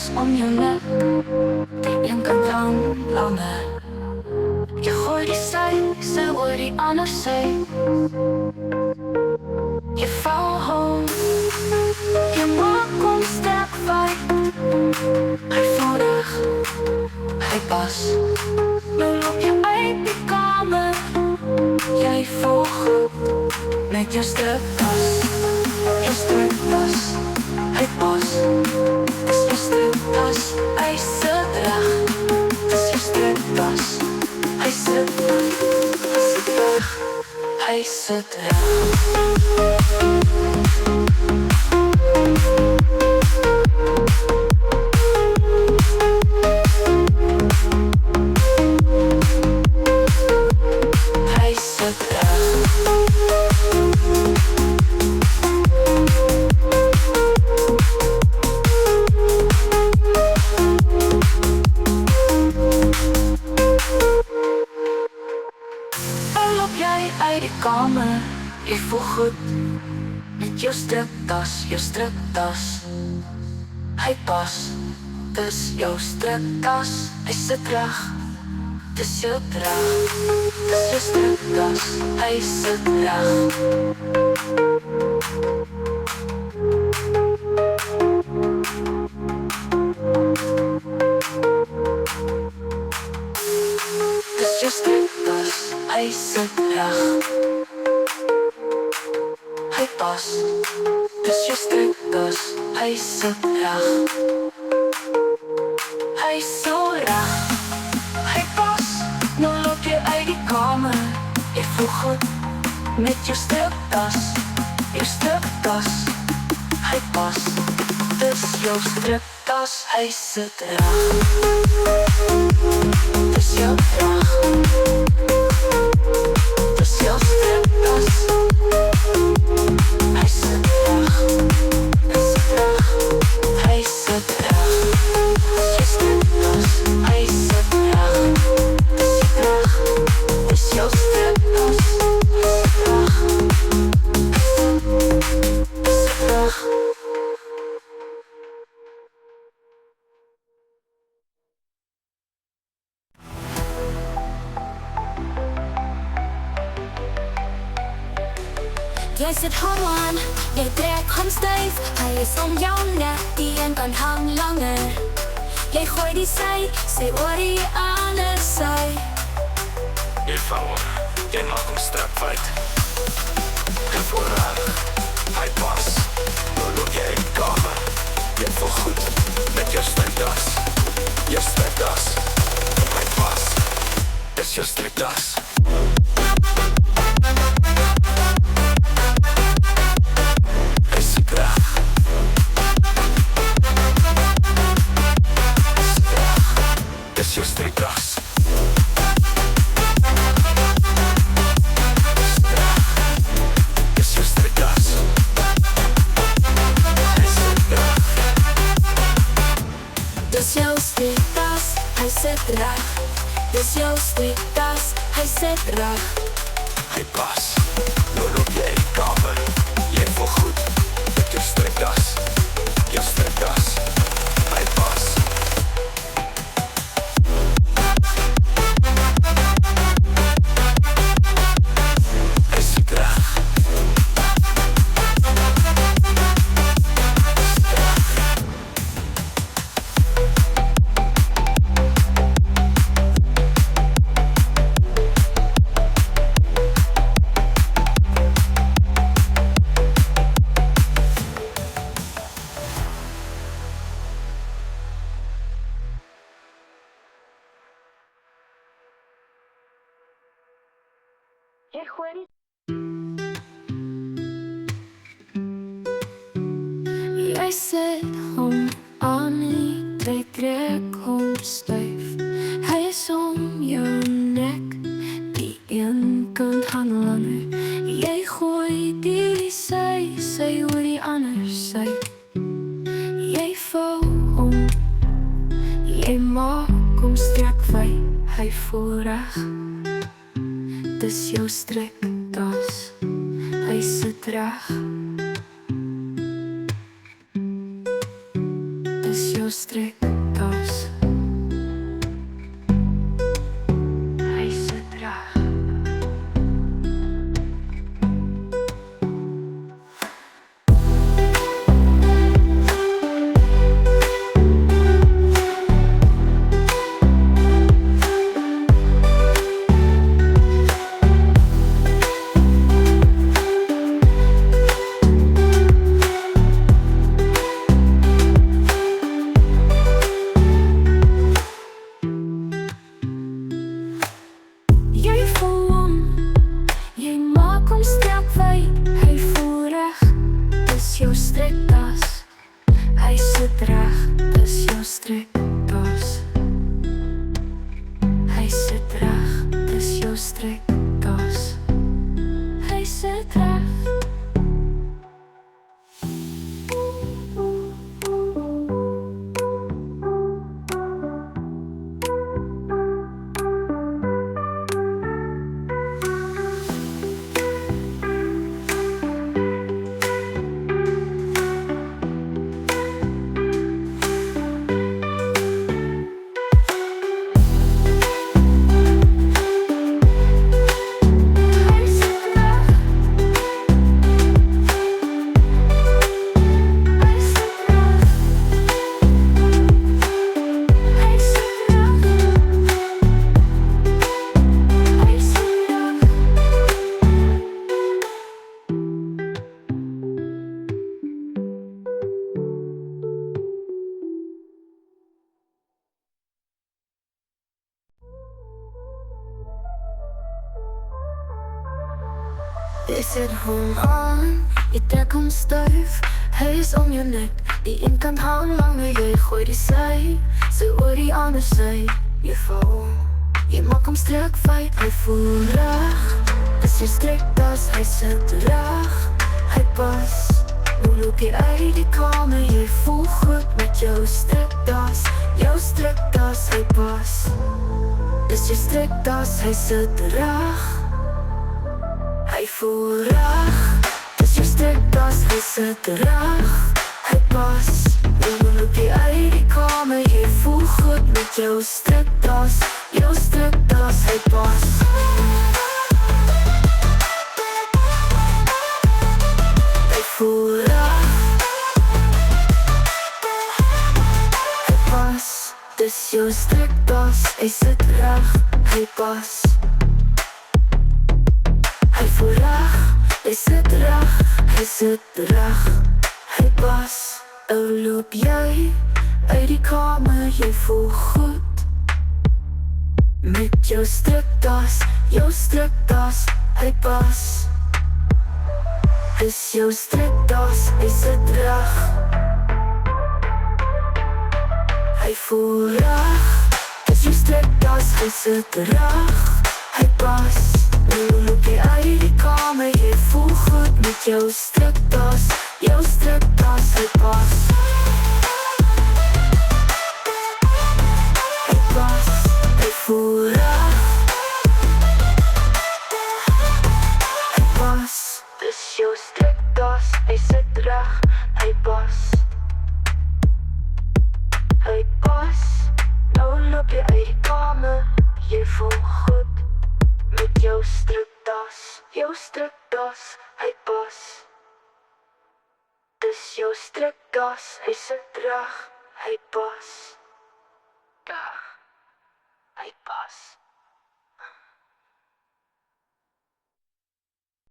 vas om jou nek, die een kan lang, langer. Jy gooi die sy oor die ander sy. Jy vou hom, jy maak hom sterk fight. Hy voel reg, hy pas. Nou loop jy uit die kamer, jy voel goed met jou stropdas. Jou stropdas, hy pas. Dis jou stropdas, hy sit reg. Dis jou stropdas, hy sit reg. Hy sit reg. Kamer, jy voel goed met jou stropdas. Hy pas, dis jou stropdas. Hy sit reg, dis jou reg. Dis jou stropdas, hy sit reg. Dis jou stropdas, hy sit reg. Hy pas, dis jou stropdas, hy sit reg. Hy so reg, hy pas. Nou loop jy uit die kamer, jy voel goed met jou stropdas. Jou stropdas, hy pas. Dis jou stropdas, hy sit reg. Dis jou reg. Dis jou stropdas. Hy sit reg, hy sit reg, hy sit reg. Dis jou stropdas, hy sit reg. Dis reg, dis jou stropdas, hy sit reg. Dis reg. Jy sit hom aan, jy trek hom styf. Hy is om jou nek, die een kan hang langer. Jy gooi die sy oor die ander sy. Jy vou hom, jy maak hom sterk fight. Hy voel reg, hy pas. Nou loop jy in die kamer, jy voel goed met jou stropdas. Jou stropdas, hy pas. Dis jou stropdas. Dis jou stropdas, hy sit reg. Hy pas, nou loop jy in die kamer, jy voel goed met jou stropdas. Jou stropdas, hy pas. Hy sit reg. Jy gooi die jy sit hom aan, jy trek hom styf. Hy is om jou nek, die een kant hang langer. Jy gooi die sy oor die ander sy. Jy vou hom, jy maak hom sterk fight. Hy voel reg. Dis jou stropdas, hy sit reg. Dis jou stropdas. striktas. Hy sit reg. Jy voel hom, jy maak hom sterk wyd. Hy voel reg, dis jou striktas. Hy sit reg, dis jou striktas. Hy sit reg, dis jou striktas. Hy sit reg. Jy sit hom aan, jy trek hom styf. Hy is om jou nek, die een kant hang langer. Jy gooi die sy oor die ander sy. Jy val, jy maak hom sterk wyd. Hy voel reg, dis jou striktas. Hy sit reg, hy pas. Nou loop jy uit die kamer. Jy voel goed met jou striktas. Jou striktas, hy pas. Dis jou striktas, hy sit reg. Hy voel reg, dis jou striktas. Hy sit reg, hy pas. Nou loop jy uit die kamer. Jy voel goed met jou striktas. Jou striktas, hy pas. Hy voel reg, hy pas. Dis jou striktas. Hy sit reg, hy pas. Hy voel reg, hy sit reg, hy sit reg, hy pas. Nou loop jy uit die kamer. Jy voel goed met jou striktas. Jou striktas, hy pas. Dis jou striktas, hy sit reg. Hy voel reg, dis jou striktas. Hy sit reg, hy pas. Nou loop jy uit die kamer. Jy voel goed met jou striktas. Jou striktas, hy pas. Hy pas, hy voel reg. Hy pas, dis jou striktas. Hy sit reg, hy pas. Hy pas, nou loop jy uit die kamer. Jy voel goed met jou striktas. Jou striktas, hy pas. Dis jou striktas. Hy sit reg, hy pas. Dag, hy pas.